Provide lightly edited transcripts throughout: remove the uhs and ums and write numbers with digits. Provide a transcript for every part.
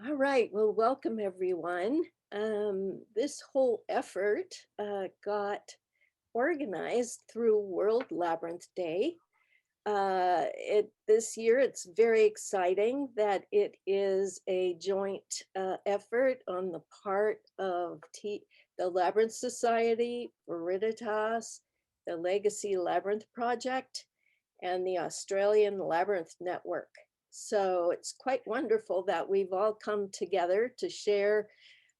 All right, well, welcome everyone. This whole effort got organized through World Labyrinth Day. This year, it's very exciting that it is a joint effort on the part of the Labyrinth Society, Veriditas, the Legacy Labyrinth Project, and the Australian Labyrinth Network. So it's quite wonderful that we've all come together to share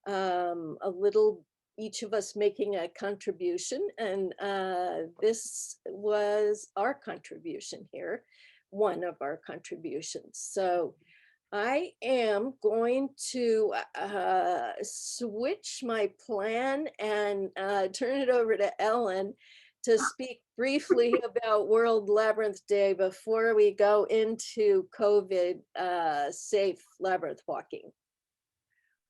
a little, each of us making a contribution. And this was our contribution here, one of our contributions. So I am going to switch my plan and turn it over to Ellen to speak briefly about World Labyrinth Day before we go into COVID safe labyrinth walking.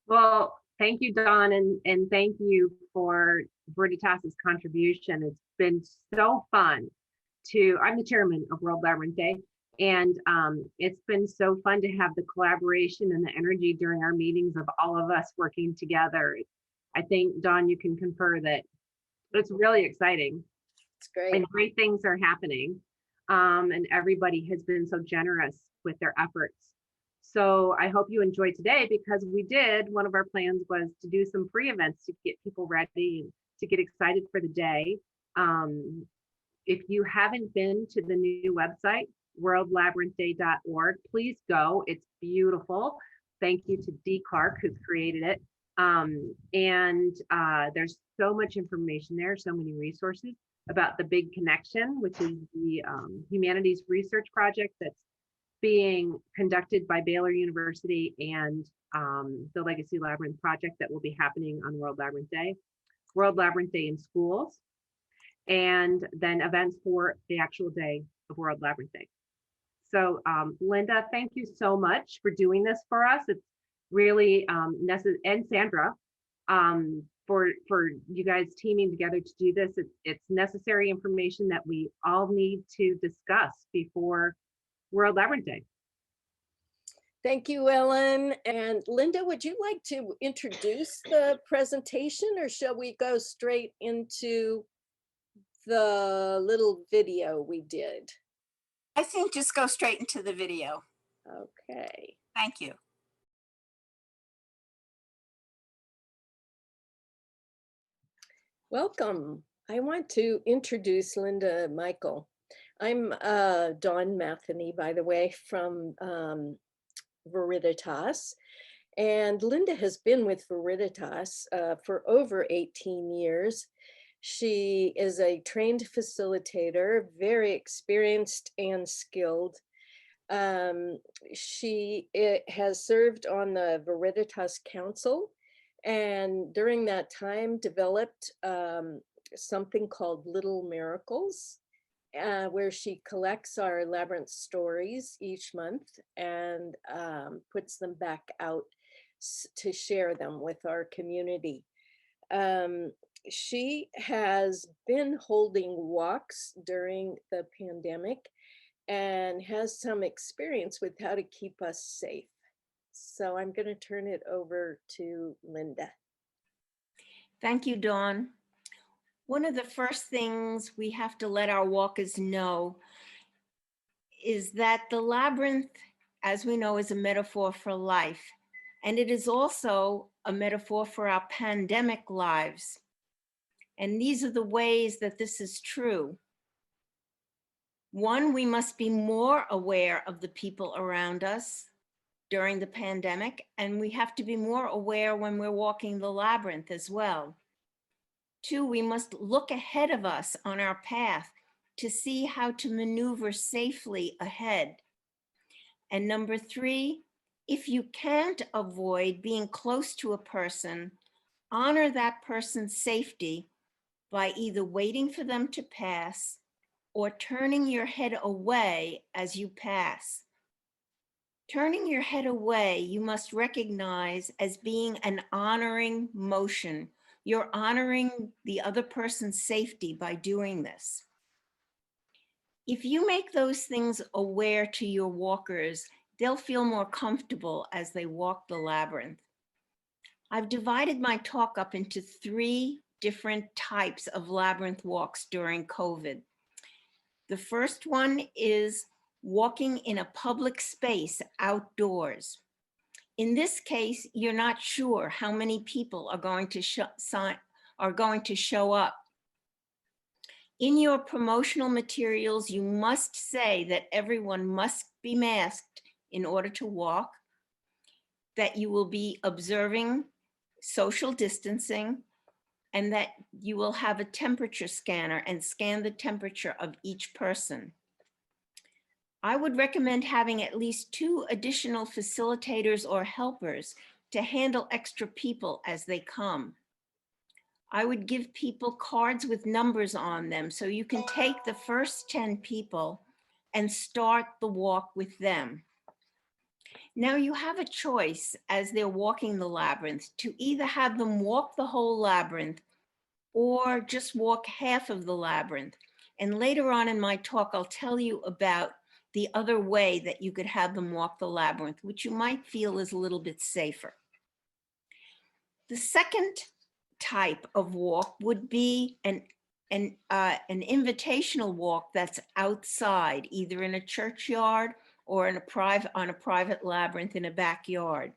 Well, thank you, Dawn, and thank you for Veriditas' contribution. It's been so fun I'm the chairman of World Labyrinth Day, and it's been so fun to have the collaboration and the energy during our meetings of all of us working together. I think, Dawn, you can confer that it's really exciting. It's great. And great things are happening. And everybody has been so generous with their efforts. So I hope you enjoyed today, because one of our plans was to do some free events to get people ready and to get excited for the day. If you haven't been to the new website, worldlabyrinthday.org, please go. It's beautiful. Thank you to Dee Clark, who's created it. There's so much information there, so many resources about the Big Connection, which is the humanities research project that's being conducted by Baylor University and the Legacy Labyrinth project that will be happening on World Labyrinth Day, World Labyrinth Day in schools, and then events for the actual day of World Labyrinth Day. So Linda, thank you so much for doing this for us. It's really necessary, and Sandra, for you guys teaming together to do this. It's necessary information that we all need to discuss before World Labyrinth Day. Thank you, Ellen. And Linda, would you like to introduce the presentation, or shall we go straight into the little video we did? I think just go straight into the video. Okay. Thank you. Welcome. I want to introduce Linda Mikell. I'm Dawn Matheny, by the way, from Veriditas. And Linda has been with Veriditas for over 18 years. She is a trained facilitator, very experienced and skilled. She has served on the Veriditas Council, and during that time developed something called Little Miracles, where she collects our labyrinth stories each month and puts them back out to share them with our community. She has been holding walks during the pandemic and has some experience with how to keep us safe. So I'm going to turn it over to Linda. Thank you, Dawn. One of the first things we have to let our walkers know is that the labyrinth, as we know, is a metaphor for life. And it is also a metaphor for our pandemic lives. And these are the ways that this is true. One, we must be more aware of the people around us during the pandemic, and we have to be more aware when we're walking the labyrinth as well. Two, we must look ahead of us on our path to see how to maneuver safely ahead. And number three, if you can't avoid being close to a person, honor that person's safety by either waiting for them to pass or turning your head away as you pass. Turning your head away, you must recognize as being an honoring motion. You're honoring the other person's safety by doing this. If you make those things aware to your walkers, They'll feel more comfortable as they walk the labyrinth. I've divided my talk up into 3 different types of labyrinth walks during COVID. The first one is walking in a public space outdoors. In this case, you're not sure how many people are going to show up. In your promotional materials, you must say that everyone must be masked in order to walk, that you will be observing social distancing, and that you will have a temperature scanner and scan the temperature of each person. I would recommend having at least 2 additional facilitators or helpers to handle extra people as they come. I would give people cards with numbers on them so you can take the first 10 people and start the walk with them. Now you have a choice as they're walking the labyrinth to either have them walk the whole labyrinth or just walk half of the labyrinth. And later on in my talk, I'll tell you about the other way that you could have them walk the labyrinth, which you might feel is a little bit safer. The second type of walk would be an invitational walk that's outside, either in a churchyard or on a private labyrinth in a backyard.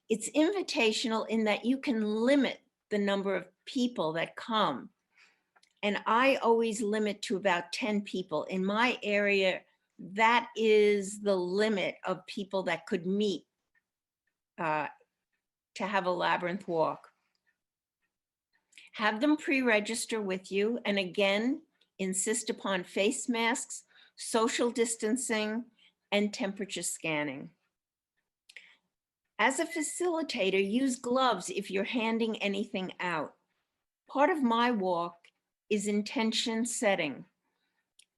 It's invitational in that you can limit the number of people that come. And I always limit to about 10 people. In my area, that is the limit of people that could meet to have a labyrinth walk. Have them pre-register with you, and again, insist upon face masks, social distancing, and temperature scanning. As a facilitator, use gloves if you're handing anything out. Part of my walk is intention setting.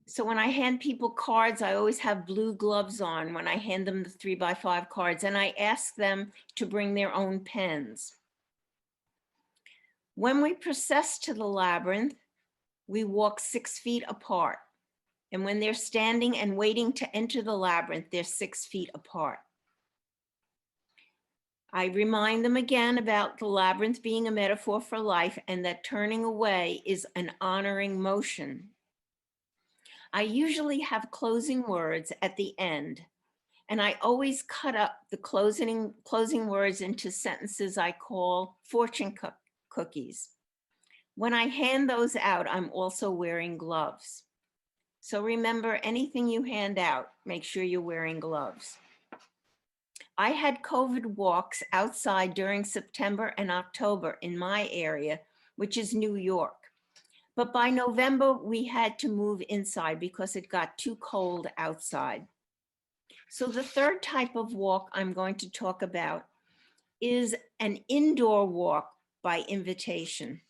So when I hand people cards, I always have blue gloves on when I hand them the 3x5 cards, and I ask them to bring their own pens. When we process to the labyrinth, we walk 6 feet apart. And when they're standing and waiting to enter the labyrinth, they're 6 feet apart. I remind them again about the labyrinth being a metaphor for life and that turning away is an honoring motion. I usually have closing words at the end, and I always cut up the closing words into sentences I call fortune cookies. When I hand those out, I'm also wearing gloves. So remember, anything you hand out, make sure you're wearing gloves. I had COVID walks outside during September and October in my area, which is New York. But by November, we had to move inside because it got too cold outside. So the third type of walk I'm going to talk about is an indoor walk by invitation.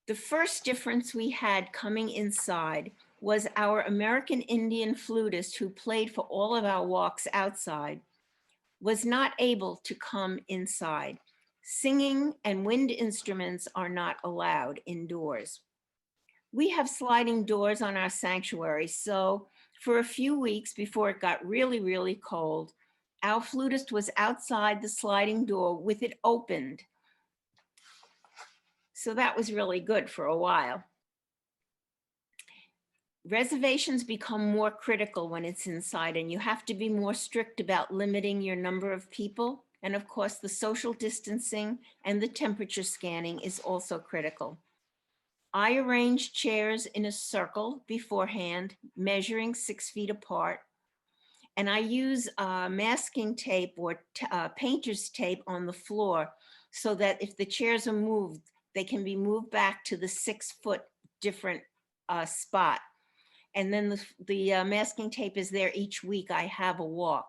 The first difference we had coming inside was our American Indian flutist, who played for all of our walks outside, was not able to come inside. Singing and wind instruments are not allowed indoors. We have sliding doors on our sanctuary, so for a few weeks before it got really, really cold, our flutist was outside the sliding door with it opened. So that was really good for a while. Reservations become more critical when it's inside, and you have to be more strict about limiting your number of people. And of course, the social distancing and the temperature scanning is also critical. I arrange chairs in a circle beforehand, measuring 6 feet apart. And I use masking tape or painter's tape on the floor so that if the chairs are moved, they can be moved back to the 6 foot different spot. And then the masking tape is there each week I have a walk.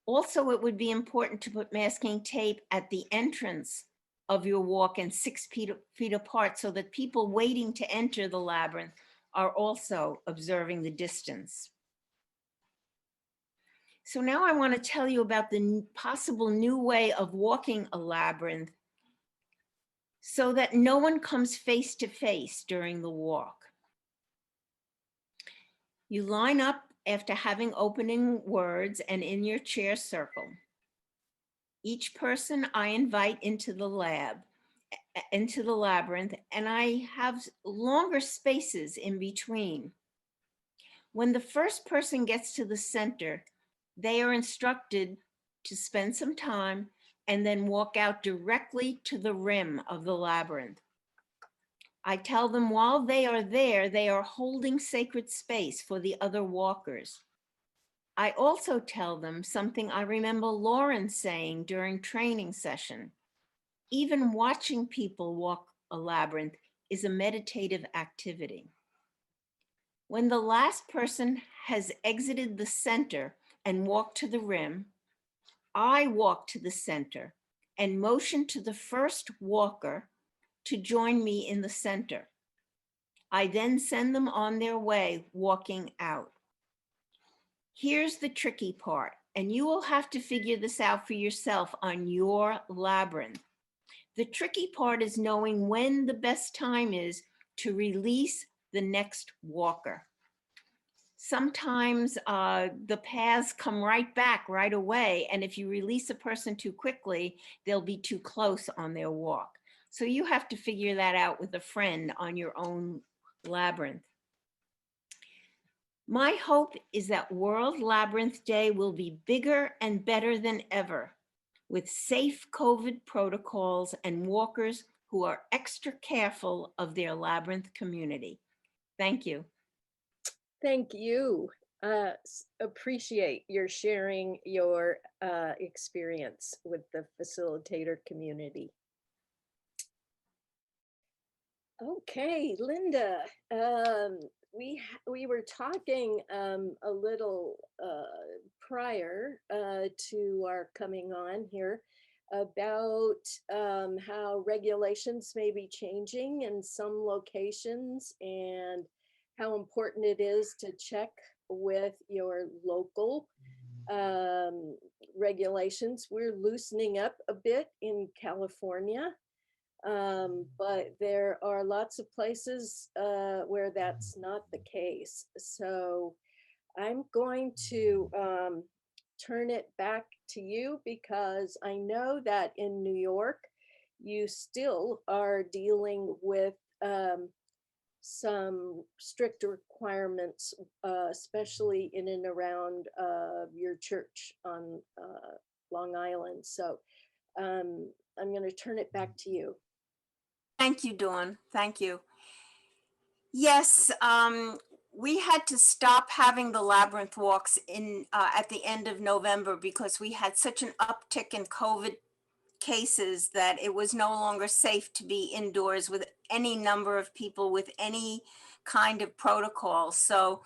Also, it would be important to put masking tape at the entrance of your walk and 6 feet apart so that people waiting to enter the labyrinth are also observing the distance. So now I want to tell you about the possible new way of walking a labyrinth so that no one comes face to face during the walk. You line up after having opening words and in your chair circle. Each person I invite into the labyrinth, and I have longer spaces in between. When the first person gets to the center, they are instructed to spend some time and then walk out directly to the rim of the labyrinth. I tell them while they are there, they are holding sacred space for the other walkers. I also tell them something I remember Lauren saying during training session. Even watching people walk a labyrinth is a meditative activity. When the last person has exited the center and walked to the rim, I walk to the center and motion to the first walker to join me in the center. I then send them on their way, walking out. Here's the tricky part, and you will have to figure this out for yourself on your labyrinth. The tricky part is knowing when the best time is to release the next walker. Sometimes the paths come right back right away, and if you release a person too quickly, they'll be too close on their walk. So you have to figure that out with a friend on your own labyrinth. My hope is that World Labyrinth Day will be bigger and better than ever, with safe COVID protocols and walkers who are extra careful of their labyrinth community. Thank you. Thank you. Appreciate your sharing your experience with the facilitator community. Okay, Linda, we were talking a little prior to our coming on here about how regulations may be changing in some locations and how important it is to check with your local regulations. We're loosening up a bit in California, but there are lots of places where that's not the case. So I'm going to turn it back to you because I know that in New York, you still are dealing with some strict requirements, especially in and around your church on Long Island. So I'm going to turn it back to you. Thank you, Dawn. Thank you. Yes, we had to stop having the labyrinth walks in at the end of November because we had such an uptick in COVID cases that it was no longer safe to be indoors with any number of people with any kind of protocol. So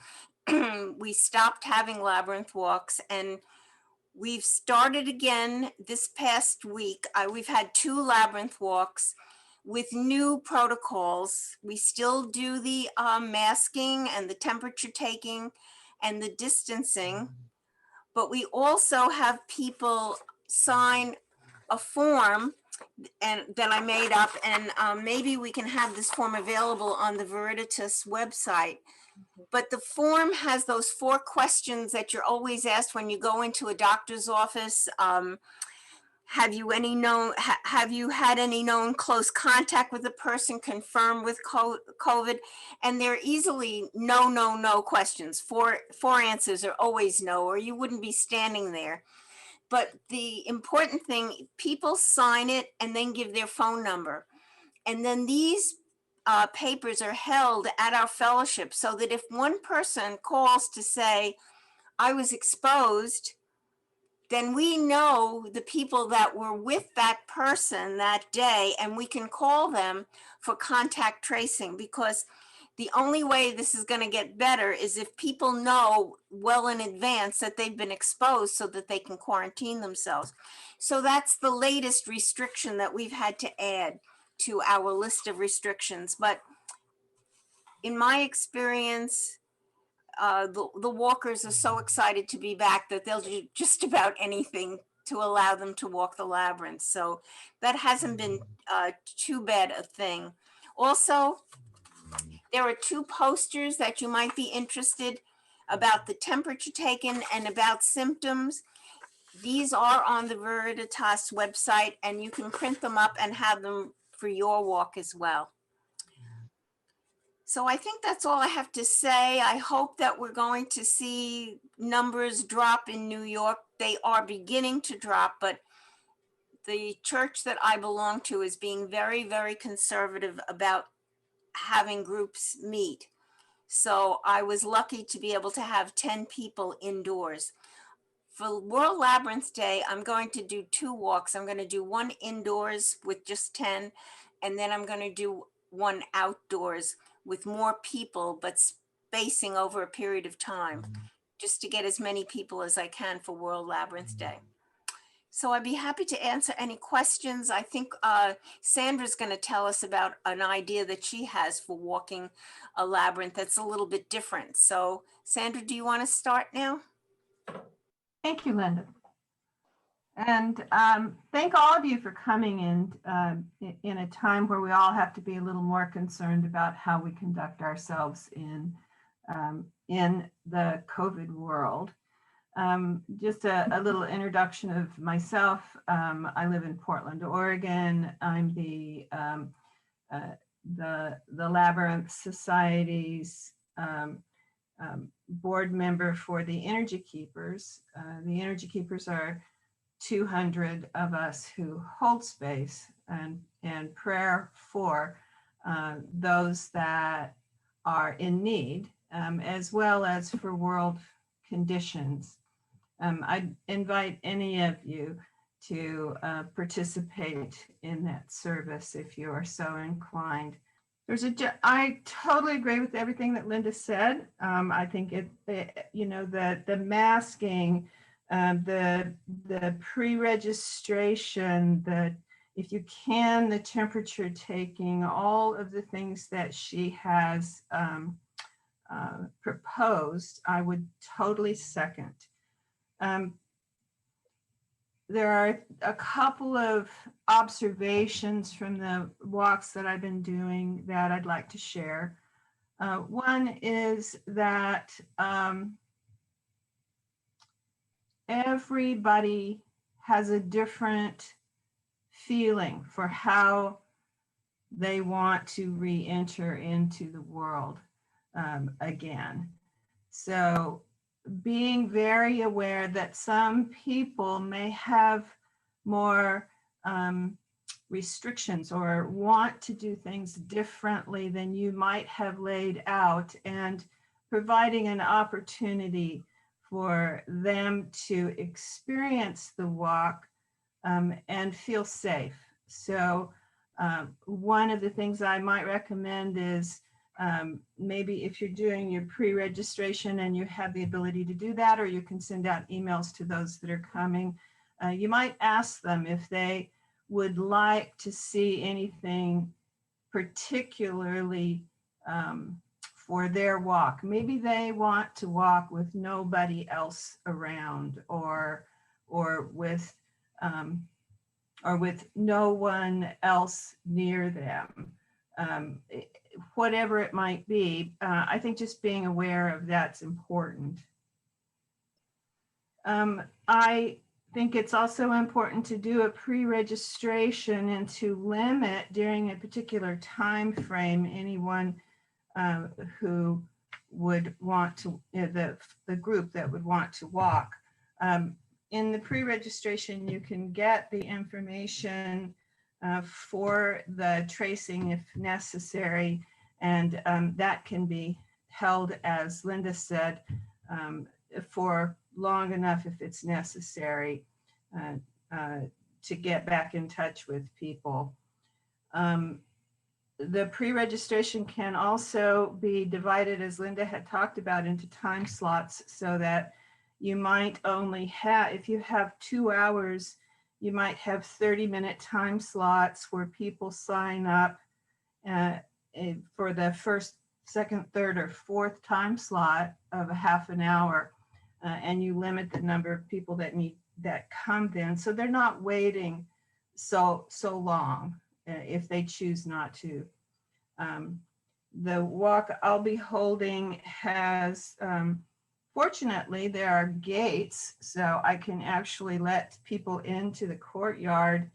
we stopped having labyrinth walks, and we've started again this past week. We've had 2 labyrinth walks with new protocols. We still do the masking and the temperature taking and the distancing, but we also have people sign a form and that I made up, and maybe we can have this form available on the Veriditas website. But the form has those 4 questions that you're always asked when you go into a doctor's office. Have you had any known close contact with a person confirmed with COVID? And they're easily no questions. 4 answers are always no, or you wouldn't be standing there. But the important thing, people sign it and then give their phone number. And then these papers are held at our fellowship so that if one person calls to say, I was exposed, then we know the people that were with that person that day, and we can call them for contact tracing, because the only way this is going to get better is if people know well in advance that they've been exposed so that they can quarantine themselves. So that's the latest restriction that we've had to add to our list of restrictions. But in my experience, the walkers are so excited to be back that they'll do just about anything to allow them to walk the labyrinth. So that hasn't been too bad a thing. Also, there are 2 posters that you might be interested about the temperature taken and about symptoms. These are on the Veriditas website, and you can print them up and have them for your walk as well. So I think that's all I have to say. I hope that we're going to see numbers drop in New York. They are beginning to drop, but the church that I belong to is being very, very conservative about having groups meet. So I was lucky to be able to have 10 people indoors. For World Labyrinth Day, I'm going to do 2 walks. I'm going to do one indoors with just 10, and then I'm going to do one outdoors with more people, but spacing over a period of time, just to get as many people as I can for World Labyrinth Day. So I'd be happy to answer any questions. I think Sandra's going to tell us about an idea that she has for walking a labyrinth that's a little bit different. So Sandra, do you want to start now? Thank you, Linda. And thank all of you for coming in a time where we all have to be a little more concerned about how we conduct ourselves in the COVID world. Just a little introduction of myself. I live in Portland, Oregon. I'm the Labyrinth Society's board member for the Energy Keepers. The Energy Keepers are 200 of us who hold space and prayer for those that are in need, as well as for world conditions. I invite any of you to participate in that service if you are so inclined. I totally agree with everything that Linda said. I think the masking, the pre-registration, if you can, the temperature taking, all of the things that she has proposed, I would totally second. There are a couple of observations from the walks that I've been doing that I'd like to share. One is that everybody has a different feeling for how they want to re-enter into the world again. So being very aware that some people may have more restrictions or want to do things differently than you might have laid out, and providing an opportunity for them to experience the walk and feel safe. So one of the things I might recommend is maybe if you're doing your pre-registration and you have the ability to do that, or you can send out emails to those that are coming, you might ask them if they would like to see anything particularly for their walk. Maybe they want to walk with nobody else around, or with no one else near them. Whatever it might be, I think just being aware of that's important. I think it's also important to do a pre-registration and to limit during a particular time frame anyone who would want to, the group that would want to walk. In the pre-registration, you can get the information for the tracing if necessary, and that can be held, as Linda said, for long enough if it's necessary to get back in touch with people. The pre-registration can also be divided, as Linda had talked about, into time slots, so that you might only have, if you have 2 hours, you might have 30-minute time slots where people sign up for the first, second, third, or fourth time slot of a half an hour, and you limit the number of people that come then, so they're not waiting so long if they choose not to. The walk I'll be holding has Fortunately, there are gates, so I can actually let people into the courtyard,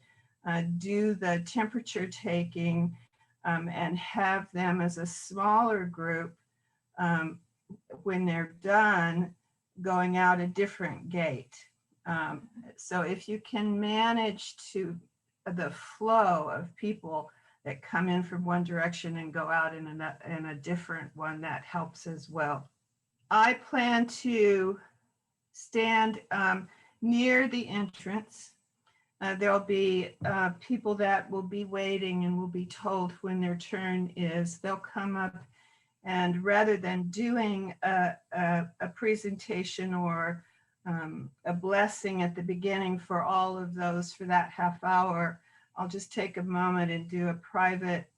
do the temperature taking, and have them as a smaller group when they're done going out a different gate. So if you can manage to the flow of people that come in from one direction and go out in a different one, that helps as well. I plan to stand near the entrance. There'll be people that will be waiting and will be told when their turn is. They'll come up, and rather than doing a presentation or a blessing at the beginning for all of those for that half hour, I'll just take a moment and do a private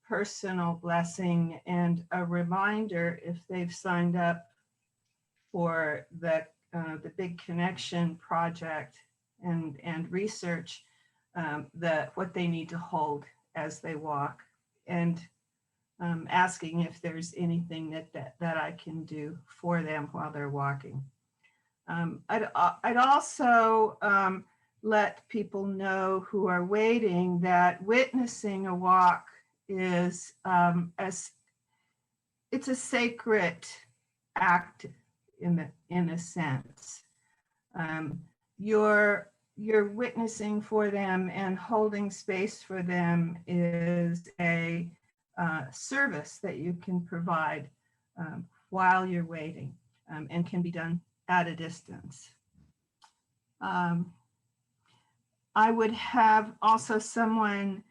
personal blessing and a reminder, if they've signed up for the Big Connection project and research, what they need to hold as they walk, and asking if there's anything that I can do for them while they're walking. I'd also let people know who are waiting that witnessing a walk is it's a sacred act in a sense. You're witnessing for them and holding space for them is a service that you can provide while you're waiting, and can be done at a distance. I would have also someone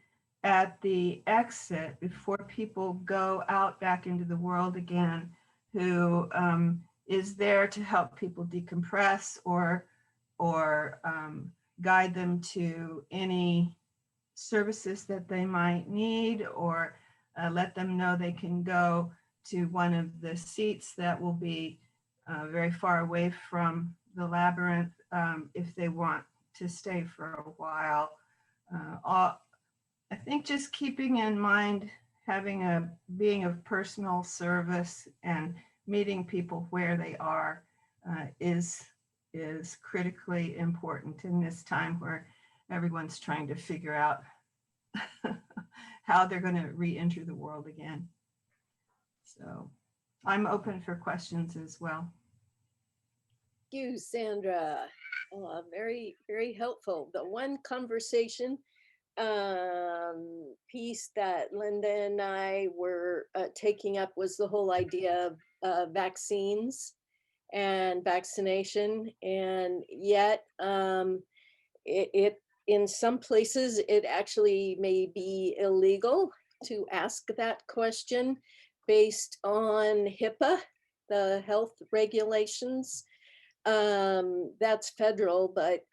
at the exit before people go out back into the world again, who is there to help people decompress or guide them to any services that they might need, or let them know they can go to one of the seats that will be very far away from the labyrinth if they want to stay for a while. I think just keeping in mind being of personal service and meeting people where they are is critically important in this time where everyone's trying to figure out how they're going to re-enter the world again. So I'm open for questions as well. Thank you, Sandra. Very, very helpful. The one conversation piece that Linda and I were taking up was the whole idea of vaccines and vaccination, and yet it in some places it actually may be illegal to ask that question based on HIPAA, the health regulations. That's federal, but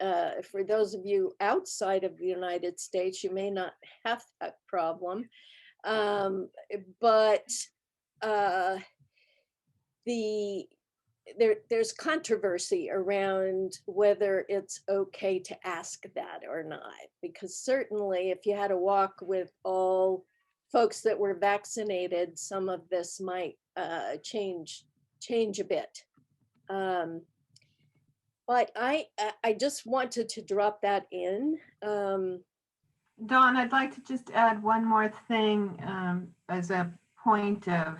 for those of you outside of the United States, you may not have that problem. But there's controversy around whether it's okay to ask that or not, because certainly if you had a walk with all folks that were vaccinated, some of this might change a bit. But I just wanted to drop that in. Dawn, I'd like to just add one more thing as a point of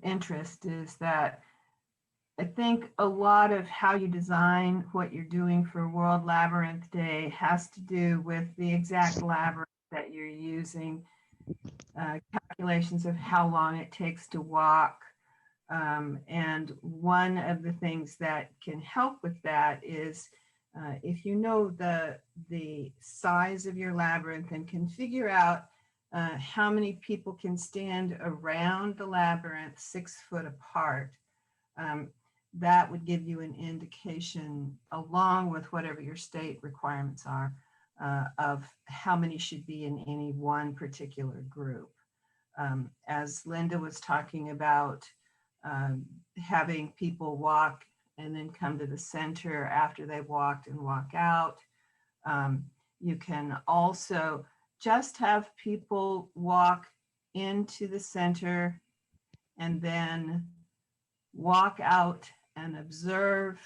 interest, is that I think a lot of how you design what you're doing for World Labyrinth Day has to do with the exact labyrinth that you're using, calculations of how long it takes to walk. And one of the things that can help with that is if you know the size of your labyrinth and can figure out how many people can stand around the labyrinth 6 foot apart, that would give you an indication, along with whatever your state requirements are, of how many should be in any one particular group. As Linda was talking about, having people walk and then come to the center after they walked and walk out. You can also just have people walk into the center and then walk out and observe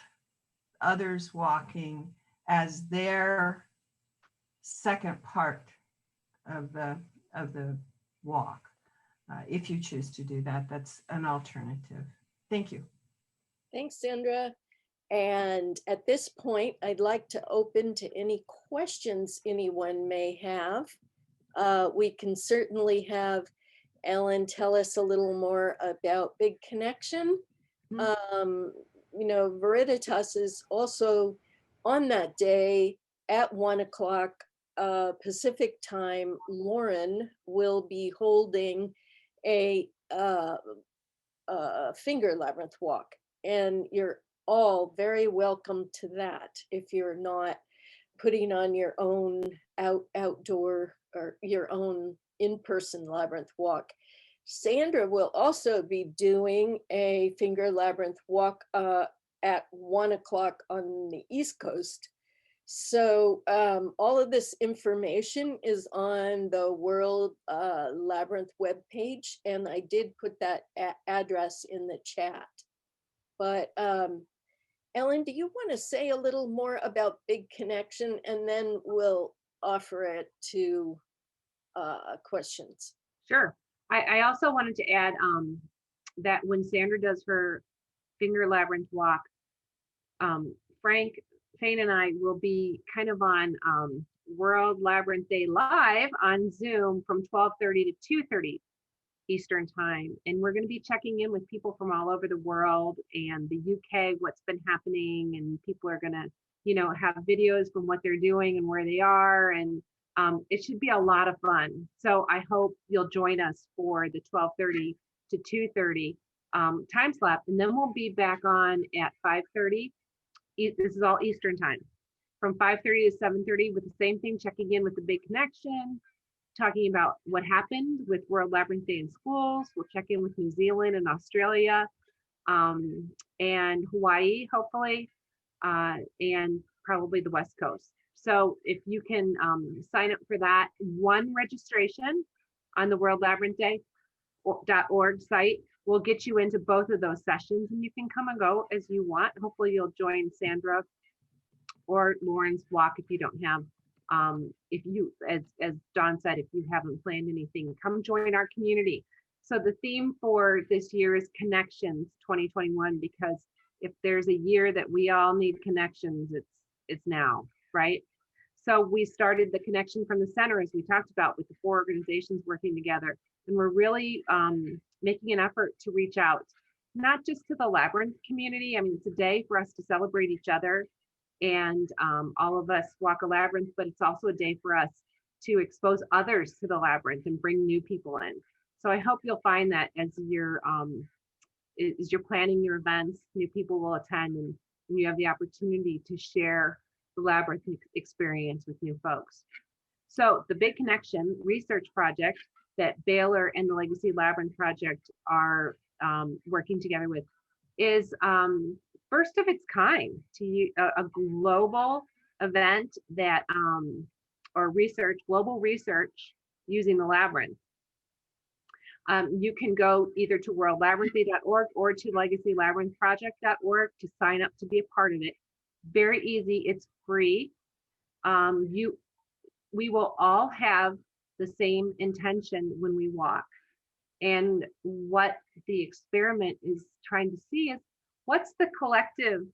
others walking as their second part of the walk. If you choose to do that, that's an alternative. Thank you. Thanks, Sandra. And at this point, I'd like to open to any questions anyone may have. We can certainly have Ellen tell us a little more about Big Connection. You know, Veriditas is also on that day at 1 o'clock Pacific time. Lauren will be holding a finger labyrinth walk, and you're all very welcome to that if you're not putting on your own outdoor or your own in-person labyrinth walk. Sandra will also be doing a finger labyrinth walk at 1 o'clock on the East Coast. So all of this information is on the World Labyrinth webpage, and I did put that address in the chat. But Ellen, do you want to say a little more about Big Connection, and then we'll offer it to questions? Sure. I also wanted to add that when Sandra does her finger labyrinth walk, Frank, Fane, and I will be kind of on World Labyrinth Day live on Zoom from 12:30 to 2:30 Eastern time. And we're going to be checking in with people from all over the world and the UK, what's been happening. And people are going to, you know, have videos from what they're doing and where they are. And it should be a lot of fun. So I hope you'll join us for the 12:30 to 2:30 time slot. And then we'll be back on at 5:30. This is all Eastern time, from 5:30 to 7:30 with the same thing, checking in with the Big Connection, talking about what happened with World Labyrinth Day in schools. We'll check in with New Zealand and Australia and Hawaii, hopefully, and probably the West Coast. So if you can sign up for that, one registration on the World Labyrinth Day.org site will get you into both of those sessions, and you can come and go as you want. Hopefully you'll join Sandra or Lauren's walk if you don't have, if you, as Dawn said, if you haven't planned anything, come join our community. So the theme for this year is Connections 2021, because if there's a year that we all need connections, it's now, right? So we started the connection from the center, as we talked about, with the 4 organizations working together. And we're really making an effort to reach out, not just to the Labyrinth community. I mean, it's a day for us to celebrate each other and all of us walk a labyrinth, but it's also a day for us to expose others to the Labyrinth and bring new people in. So I hope you'll find that as you're planning your events, new people will attend, and you have the opportunity to share the Labyrinth experience with new folks. So the Big Connection research project that Baylor and the Legacy Labyrinth Project are working together with is first of its kind, to a global event that or global research using the Labyrinth. You can go either to worldlabyrinthday.org or to legacylabyrinthproject.org to sign up to be a part of it. Very easy, it's free. We will all have the same intention when we walk. And what the experiment is trying to see is, what's the collective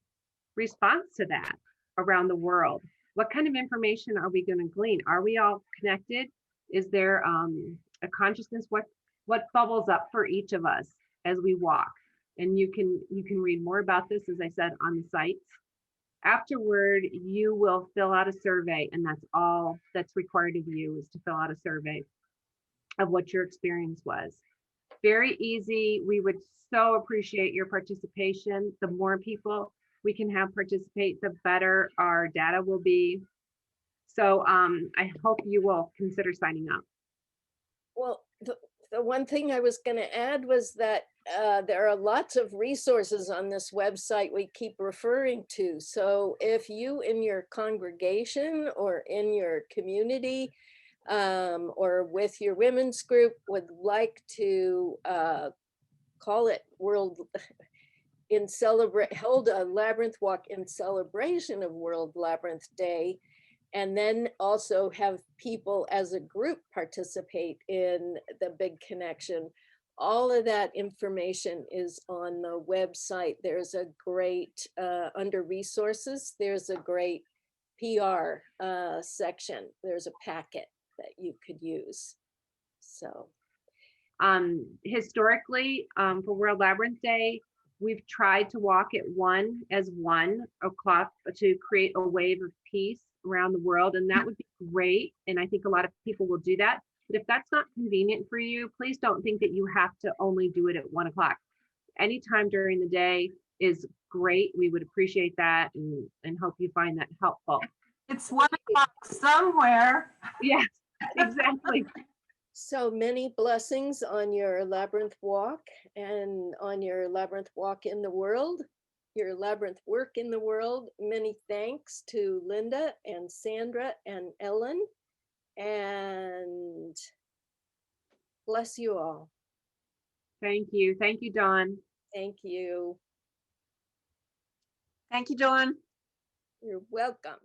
response to that around the world? What kind of information are we going to glean? Are we all connected? Is there a consciousness? What bubbles up for each of us as we walk? And you can read more about this, as I said, on the sites. Afterward, you will fill out a survey, and that's all that's required of you, is to fill out a survey of what your experience was. Very easy. We would so appreciate your participation. The more people we can have participate, the better our data will be. So I hope you will consider signing up. Well, the one thing I was going to add was that there are lots of resources on this website we keep referring to. So if you in your congregation or in your community or with your women's group would like to call it World hold a labyrinth walk in celebration of World Labyrinth Day, and then also have people as a group participate in the big connection. All of that information is on the website. There's a great, under resources, there's a great PR section. There's a packet that you could use. So. Historically, for World Labyrinth Day, we've tried to walk at 1 o'clock to create a wave of peace around the world, and that would be great. And I think a lot of people will do that. But if that's not convenient for you, please don't think that you have to only do it at 1 o'clock. Anytime during the day is great. We would appreciate that and hope you find that helpful. It's 1 o'clock somewhere. Yes, exactly. So many blessings on your labyrinth walk and on your labyrinth walk in the world, your labyrinth work in the world. Many thanks to Linda and Sandra and Ellen, and bless you all. Thank you. Thank you, Dawn. Thank you. Thank you, Dawn. You're welcome.